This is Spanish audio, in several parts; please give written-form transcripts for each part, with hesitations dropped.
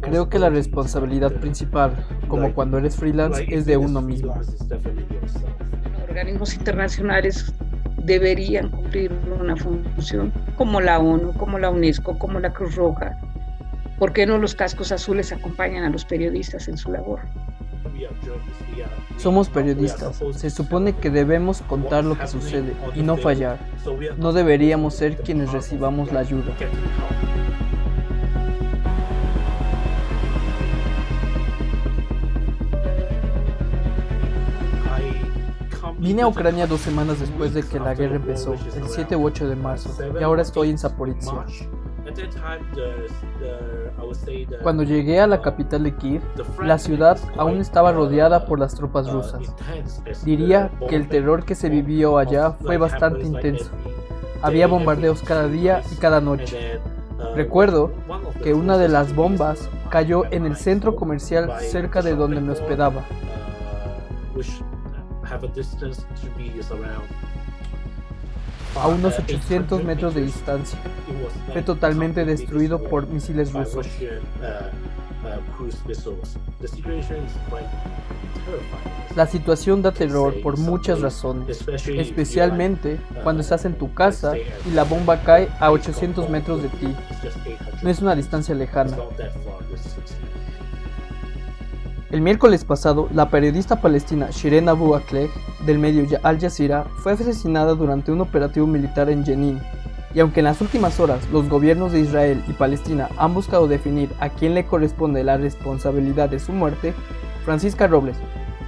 Creo que la responsabilidad principal, como cuando eres freelance, es de uno mismo. Organismos internacionales deberían cumplir una función como la ONU, como la UNESCO, como la Cruz Roja. ¿Por qué no los cascos azules acompañan a los periodistas en su labor? Somos periodistas, se supone que debemos contar lo que sucede y no fallar. No deberíamos ser quienes recibamos la ayuda. Vine a Ucrania 2 semanas después de que la guerra empezó, el 7 u 8 de marzo, y ahora estoy en Zaporizhia. Cuando llegué a la capital de Kiev, la ciudad aún estaba rodeada por las tropas rusas. Diría que el terror que se vivió allá fue bastante intenso. Había bombardeos cada día y cada noche. Recuerdo que una de las bombas cayó en el centro comercial cerca de donde me hospedaba. A unos 800 metros de distancia. Fue totalmente destruido por misiles rusos. La situación da terror por muchas razones, especialmente cuando estás en tu casa y la bomba cae a 800 metros de ti. No es una distancia lejana. El miércoles pasado, la periodista palestina Shireen Abu Akleh, del medio Al Jazeera, fue asesinada durante un operativo militar en Jenin. Y aunque en las últimas horas los gobiernos de Israel y Palestina han buscado definir a quién le corresponde la responsabilidad de su muerte, Francisca Robles,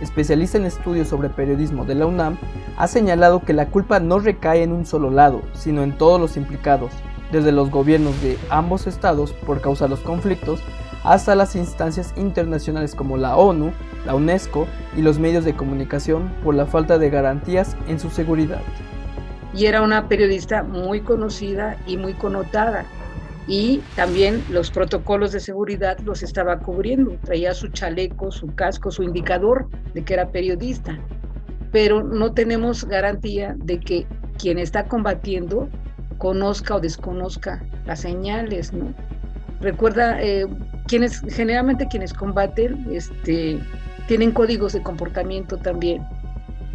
especialista en estudios sobre periodismo de la UNAM, ha señalado que la culpa no recae en un solo lado, sino en todos los implicados, desde los gobiernos de ambos estados por causar los conflictos, hasta las instancias internacionales como la ONU, la UNESCO y los medios de comunicación por la falta de garantías en su seguridad. Y era una periodista muy conocida y muy connotada, y también los protocolos de seguridad los estaba cubriendo, traía su chaleco, su casco, su indicador de que era periodista, pero no tenemos garantía de que quien está combatiendo conozca o desconozca las señales, ¿no? Recuerda, generalmente quienes combaten tienen códigos de comportamiento también,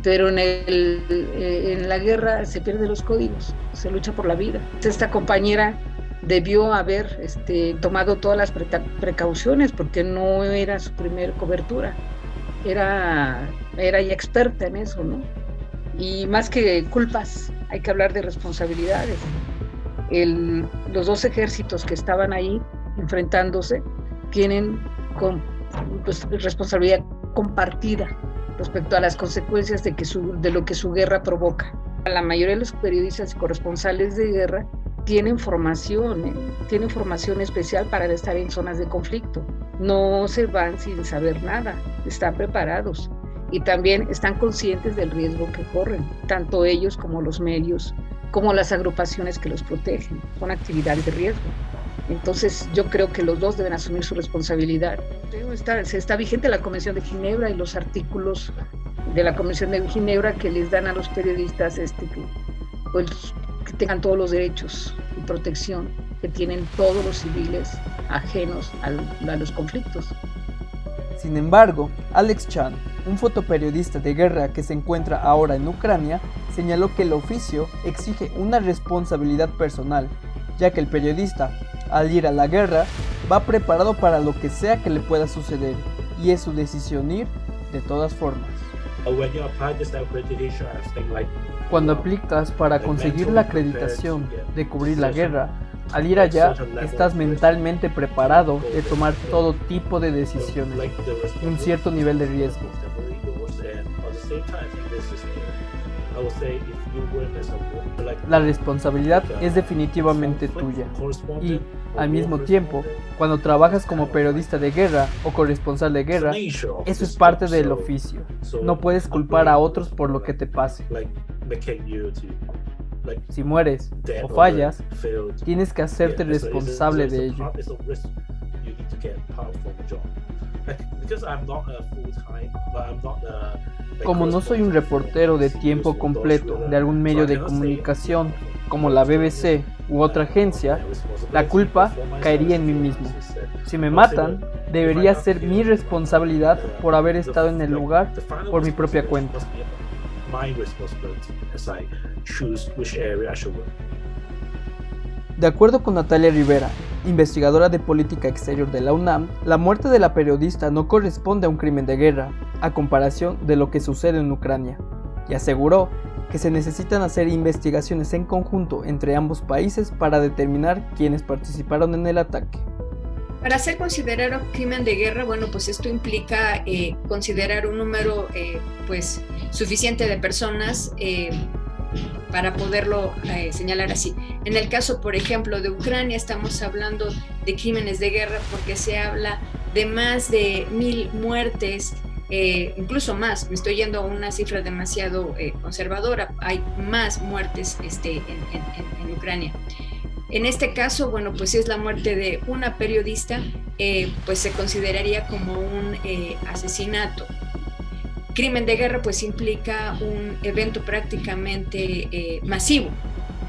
pero en la guerra se pierden los códigos, se lucha por la vida. Esta compañera debió haber tomado todas las precauciones porque no era su primer cobertura, era ya experta en eso, ¿no? Y más que culpas, hay que hablar de responsabilidades. Los dos ejércitos que estaban ahí enfrentándose tienen responsabilidad compartida respecto a las consecuencias de lo que su guerra provoca. La mayoría de los periodistas y corresponsales de guerra tienen formación especial para estar en zonas de conflicto. No se van sin saber nada, están preparados y también están conscientes del riesgo que corren, tanto ellos como los medios, como las agrupaciones que los protegen, son actividades de riesgo. Entonces yo creo que los dos deben asumir su responsabilidad. Está vigente la Convención de Ginebra y los artículos de la Convención de Ginebra que les dan a los periodistas que tengan todos los derechos y protección que tienen todos los civiles ajenos a los conflictos. Sin embargo, Alex Chan, un fotoperiodista de guerra que se encuentra ahora en Ucrania, señaló que el oficio exige una responsabilidad personal, ya que el periodista, al ir a la guerra, va preparado para lo que sea que le pueda suceder, y es su decisión ir de todas formas. Cuando aplicas para conseguir la acreditación de cubrir la guerra, al ir allá estás mentalmente preparado de tomar todo tipo de decisiones y un cierto nivel de riesgo. La responsabilidad es definitivamente tuya y, al mismo tiempo, cuando trabajas como periodista de guerra o corresponsal de guerra, eso es parte del oficio. No puedes culpar a otros por lo que te pase. Si mueres o fallas, tienes que hacerte responsable de ello. Como no soy un reportero de tiempo completo de algún medio de comunicación como la BBC u otra agencia, la culpa caería en mí mismo. Si me matan, debería ser mi responsabilidad por haber estado en el lugar por mi propia cuenta. De acuerdo con Natalia Rivera, investigadora de política exterior de la UNAM, la muerte de la periodista no corresponde a un crimen de guerra, a comparación de lo que sucede en Ucrania, y aseguró que se necesitan hacer investigaciones en conjunto entre ambos países para determinar quiénes participaron en el ataque. Para ser considerado crimen de guerra, bueno, pues esto implica considerar un número pues suficiente de personas para poderlo señalar así. En el caso, por ejemplo, de Ucrania, estamos hablando de crímenes de guerra porque se habla de más de 1,000 muertes, incluso más. Me estoy yendo a una cifra demasiado conservadora. Hay más muertes en Ucrania. En este caso, bueno, pues si es la muerte de una periodista, pues se consideraría como un asesinato. Crimen de guerra pues implica un evento prácticamente masivo,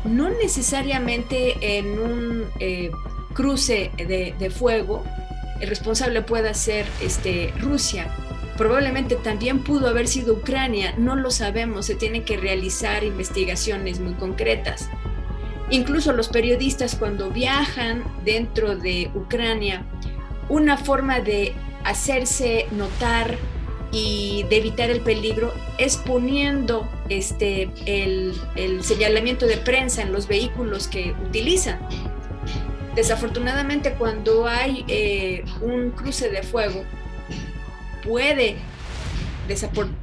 no necesariamente en un cruce de fuego. El responsable pueda ser Rusia, probablemente también pudo haber sido Ucrania, no lo sabemos, se tienen que realizar investigaciones muy concretas. Incluso los periodistas cuando viajan dentro de Ucrania, una forma de hacerse notar y de evitar el peligro es poniendo el señalamiento de prensa en los vehículos que utilizan. Desafortunadamente, cuando hay un cruce de fuego, puede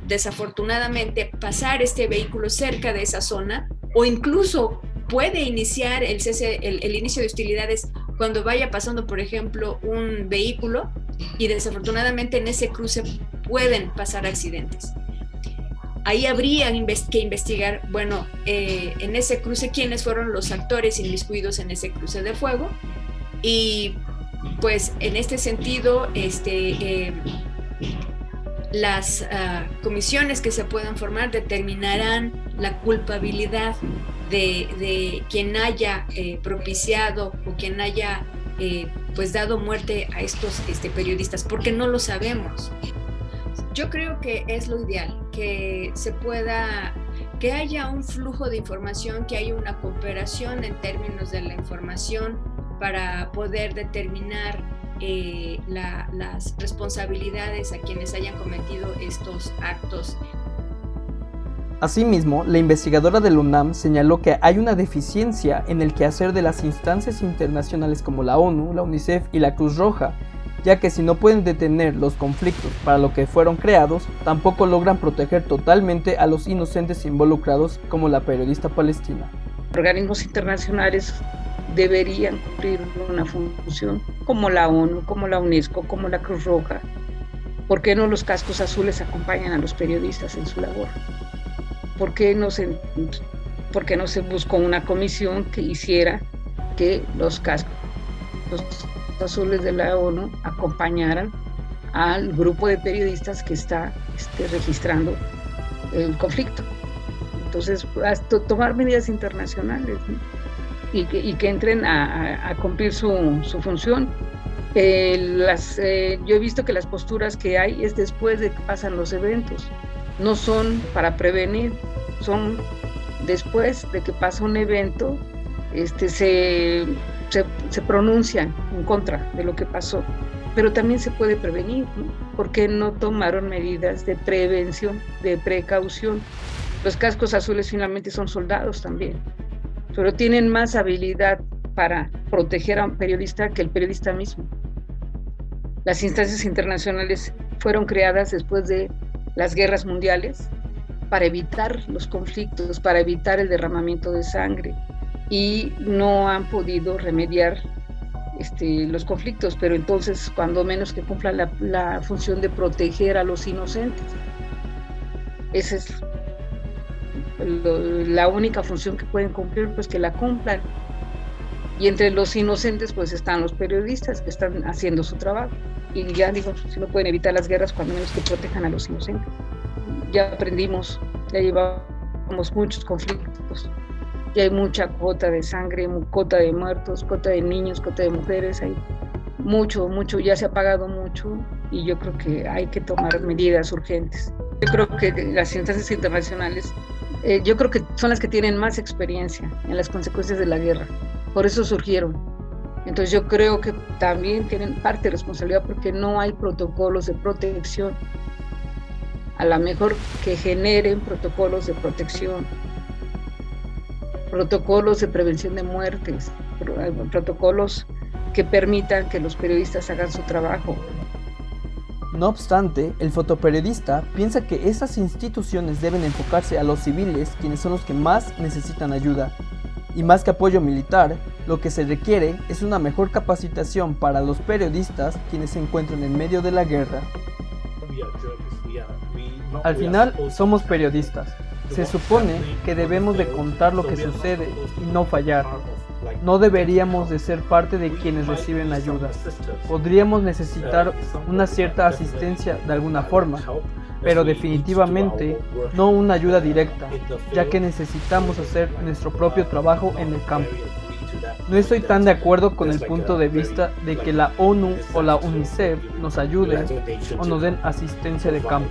desafortunadamente pasar este vehículo cerca de esa zona, o incluso puede iniciar el inicio de hostilidades cuando vaya pasando, por ejemplo, un vehículo, y desafortunadamente en ese cruce pueden pasar accidentes. Ahí habría que investigar, bueno, en ese cruce, quiénes fueron los actores inmiscuidos en ese cruce de fuego, y pues en este sentido, las comisiones que se puedan formar determinarán la culpabilidad de quien haya propiciado o quien haya pues dado muerte a estos periodistas, porque no lo sabemos. Yo creo que es lo ideal, que que haya un flujo de información, que haya una cooperación en términos de la información para poder determinar las responsabilidades a quienes hayan cometido estos actos. Asimismo, la investigadora del UNAM señaló que hay una deficiencia en el quehacer de las instancias internacionales como la ONU, la UNICEF y la Cruz Roja, ya que si no pueden detener los conflictos para lo que fueron creados, tampoco logran proteger totalmente a los inocentes involucrados, como la periodista palestina. Organismos internacionales deberían cumplir una función como la ONU, como la UNESCO, como la Cruz Roja. ¿Por qué no los cascos azules acompañan a los periodistas en su labor? ¿Por qué no se buscó una comisión que hiciera que los cascos azules de la ONU acompañaran al grupo de periodistas que está registrando el conflicto? Entonces, hasta tomar medidas internacionales, ¿no? y que entren a cumplir su función. Yo he visto que las posturas que hay es después de que pasan los eventos, no son para prevenir, son después de que pasa un evento, se pronuncian en contra de lo que pasó, pero también se puede prevenir, ¿no? ¿Por qué no tomaron medidas de prevención, de precaución? Los cascos azules finalmente son soldados también, pero tienen más habilidad para proteger a un periodista que el periodista mismo. Las instancias internacionales fueron creadas después de las guerras mundiales para evitar los conflictos, para evitar el derramamiento de sangre, y no han podido remediar los conflictos, pero entonces cuando menos que cumplan la función de proteger a los inocentes. Esa es la única función que pueden cumplir, pues que la cumplan. Y entre los inocentes pues están los periodistas que están haciendo su trabajo. Y ya digo, si no pueden evitar las guerras, cuando menos que protejan a los inocentes. Ya aprendimos, ya llevamos muchos conflictos y hay mucha cuota de sangre, cuota de muertos, cuota de niños, cuota de mujeres, hay mucho, ya se ha pagado mucho y yo creo que hay que tomar medidas urgentes. Yo creo que las instancias internacionales, yo creo que son las que tienen más experiencia en las consecuencias de la guerra, por eso surgieron. Entonces yo creo que también tienen parte de responsabilidad porque no hay protocolos de protección. A lo mejor que generen protocolos de protección, protocolos de prevención de muertes, protocolos que permitan que los periodistas hagan su trabajo. No obstante, el fotoperiodista piensa que esas instituciones deben enfocarse a los civiles, quienes son los que más necesitan ayuda. Y más que apoyo militar, lo que se requiere es una mejor capacitación para los periodistas quienes se encuentran en medio de la guerra. Al final, somos periodistas. Se supone que debemos de contar lo que sucede y no fallar. No deberíamos de ser parte de quienes reciben ayuda. Podríamos necesitar una cierta asistencia de alguna forma, pero definitivamente no una ayuda directa, ya que necesitamos hacer nuestro propio trabajo en el campo. No estoy tan de acuerdo con el punto de vista de que la ONU o la UNICEF nos ayuden o nos den asistencia de campo.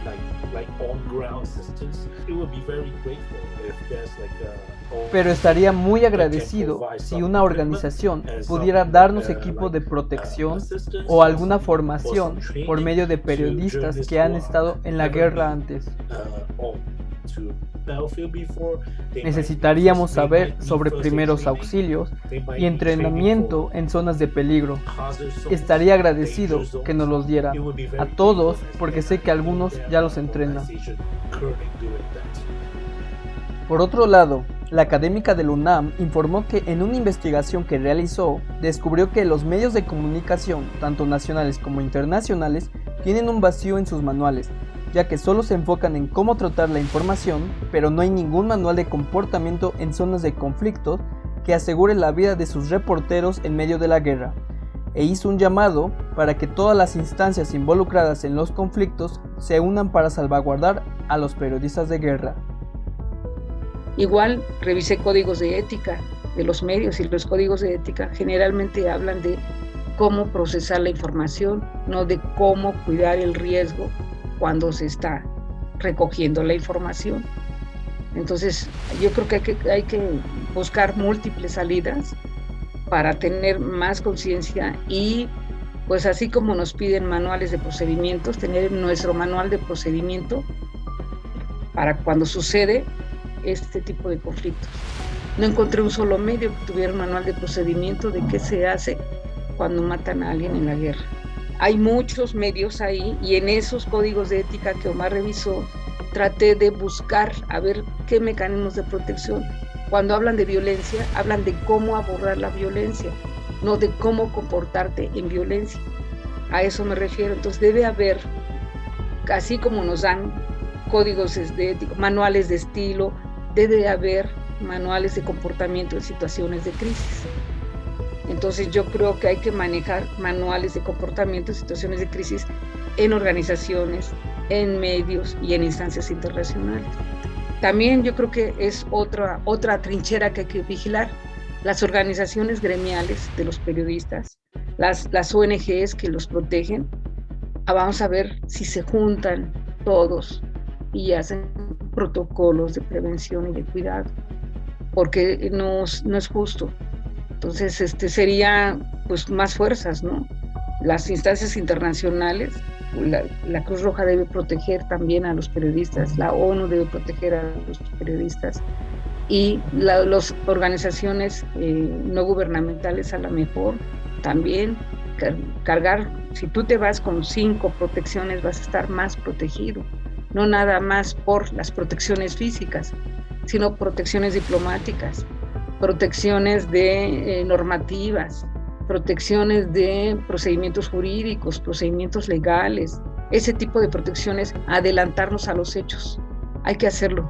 Pero estaría muy agradecido si una organización pudiera darnos equipo de protección o alguna formación por medio de periodistas que han estado en la guerra antes. Necesitaríamos saber sobre primeros auxilios y entrenamiento en zonas de peligro. Estaría agradecido que nos los dieran a todos porque sé que algunos ya los entrenan. Por otro lado, la académica del UNAM informó que en una investigación que realizó, descubrió que los medios de comunicación, tanto nacionales como internacionales, tienen un vacío en sus manuales, ya que solo se enfocan en cómo tratar la información, pero no hay ningún manual de comportamiento en zonas de conflictos que asegure la vida de sus reporteros en medio de la guerra, e hizo un llamado para que todas las instancias involucradas en los conflictos se unan para salvaguardar a los periodistas de guerra. Igual revisé códigos de ética de los medios y los códigos de ética generalmente hablan de cómo procesar la información, no de cómo cuidar el riesgo cuando se está recogiendo la información. Entonces, yo creo que hay que buscar múltiples salidas para tener más conciencia y, pues así como nos piden manuales de procedimientos, tener nuestro manual de procedimiento para cuando sucede este tipo de conflictos. No encontré un solo medio que tuviera un manual de procedimiento de qué se hace cuando matan a alguien en la guerra. Hay muchos medios ahí y en esos códigos de ética que Omar revisó, traté de buscar a ver qué mecanismos de protección. Cuando hablan de violencia, hablan de cómo abordar la violencia, no de cómo comportarte en violencia. A eso me refiero. Entonces debe haber, así como nos dan códigos de ética, manuales de estilo, debe haber manuales de comportamiento en situaciones de crisis. Entonces yo creo que hay que manejar manuales de comportamiento en situaciones de crisis en organizaciones, en medios y en instancias internacionales. También yo creo que es otra trinchera que hay que vigilar, las organizaciones gremiales de los periodistas, las ONGs que los protegen. Vamos a ver si se juntan todos y hacen protocolos de prevención y de cuidado, porque no es justo. Entonces, sería pues más fuerzas, ¿no? Las instancias internacionales, la Cruz Roja debe proteger también a los periodistas, la ONU debe proteger a los periodistas y las organizaciones no gubernamentales a lo mejor también cargar. Si tú te vas con 5 protecciones vas a estar más protegido, no nada más por las protecciones físicas, sino protecciones diplomáticas, protecciones de normativas, protecciones de procedimientos jurídicos, procedimientos legales, ese tipo de protecciones, adelantarnos a los hechos. Hay que hacerlo.